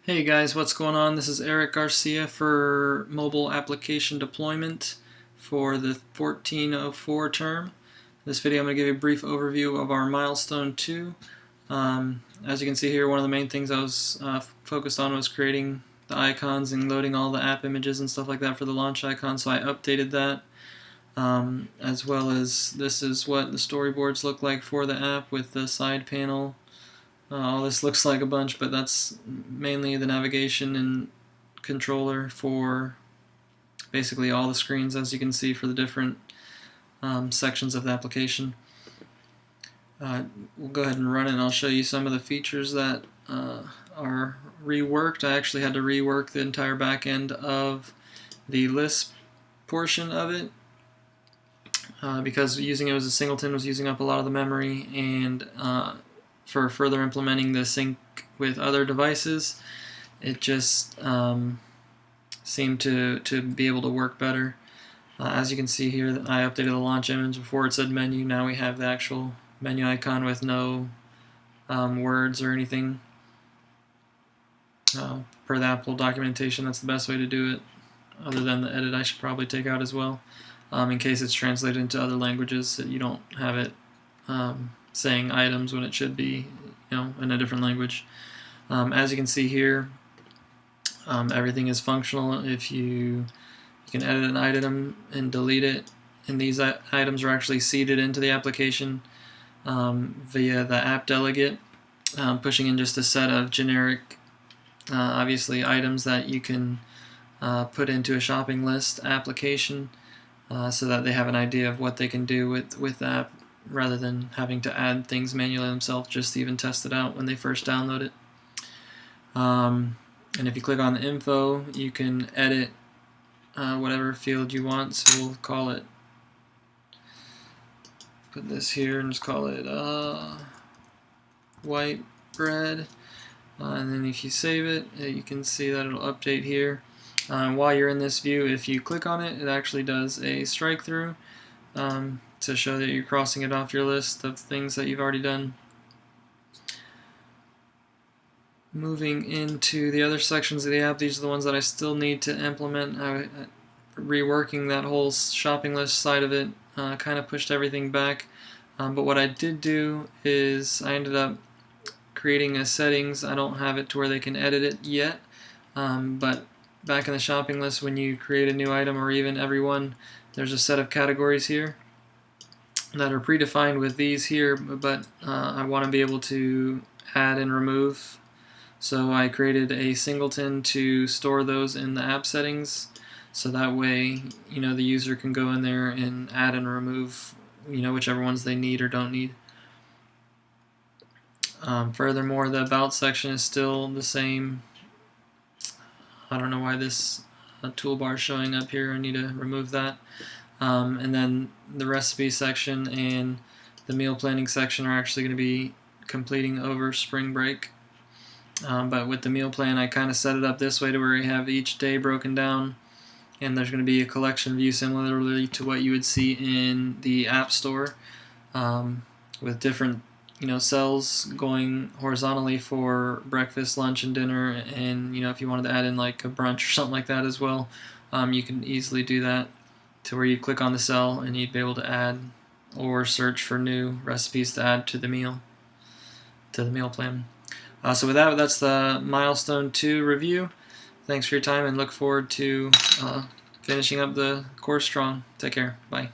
Hey guys, what's going on? This is Eric Garcia for mobile application deployment for the 1404 term. In this video I'm going to give you a brief overview of our Milestone 2. As you can see here, one of the main things I was focused on was creating the icons and loading all the app images and stuff like that for the launch icon, so I updated that. As well as this is what the storyboards look like for the app with the side panel. All this looks like a bunch, but that's mainly the navigation and controller for basically all the screens, as you can see, for the different sections of the application. We'll go ahead and run it, and I'll show you some of the features that are reworked. I actually had to rework the entire back end of the Lisp portion of it because using it as a singleton was using up a lot of the memory, and for further implementing the sync with other devices, it just seemed to be able to work better. As you can see here, I updated the launch image. Before it said menu, now we have the actual menu icon with no words or anything. Per the Apple documentation, that's the best way to do it, other than the edit I should probably take out as well, in case it's translated into other languages, so you don't have it saying items when it should be, in a different language. As you can see here, everything is functional. If you can edit an item and delete it, and these items are actually seeded into the application via the app delegate, pushing in just a set of generic, obviously, items that you can put into a shopping list application, so that they have an idea of what they can do with the app, rather than having to add things manually themselves just to even test it out when they first download it. And if you click on the info, you can edit whatever field you want. So we'll call it, put this here and just call it white bread. And then if you save it, you can see that it'll update here. While you're in this view, if you click on it, it actually does a strike through to show that you're crossing it off your list of things that you've already done. Moving into the other sections of the app, these are the ones that I still need to implement. Reworking that whole shopping list side of it kind of pushed everything back. But what I did do is I ended up creating a settings. I don't have it to where they can edit it yet, but back in the shopping list, when you create a new item, or even everyone, there's a set of categories here that are predefined with these here, but I want to be able to add and remove. So I created a singleton to store those in the app settings, so that way the user can go in there and add and remove whichever ones they need or don't need. Furthermore, the about section is still the same. I don't know why this toolbar is showing up here. I need to remove that. And then the recipe section and the meal planning section are actually going to be completing over spring break. But with the meal plan, I kind of set it up this way to where you have each day broken down, and there's going to be a collection view similarly to what you would see in the App Store, with different cells going horizontally for breakfast, lunch, and dinner. And if you wanted to add in like a brunch or something like that as well, you can easily do that, to where you click on the cell and you'd be able to add or search for new recipes to add to the meal plan. So with that, that's the Milestone 2 review. Thanks for your time, and look forward to finishing up the course strong. Take care. Bye.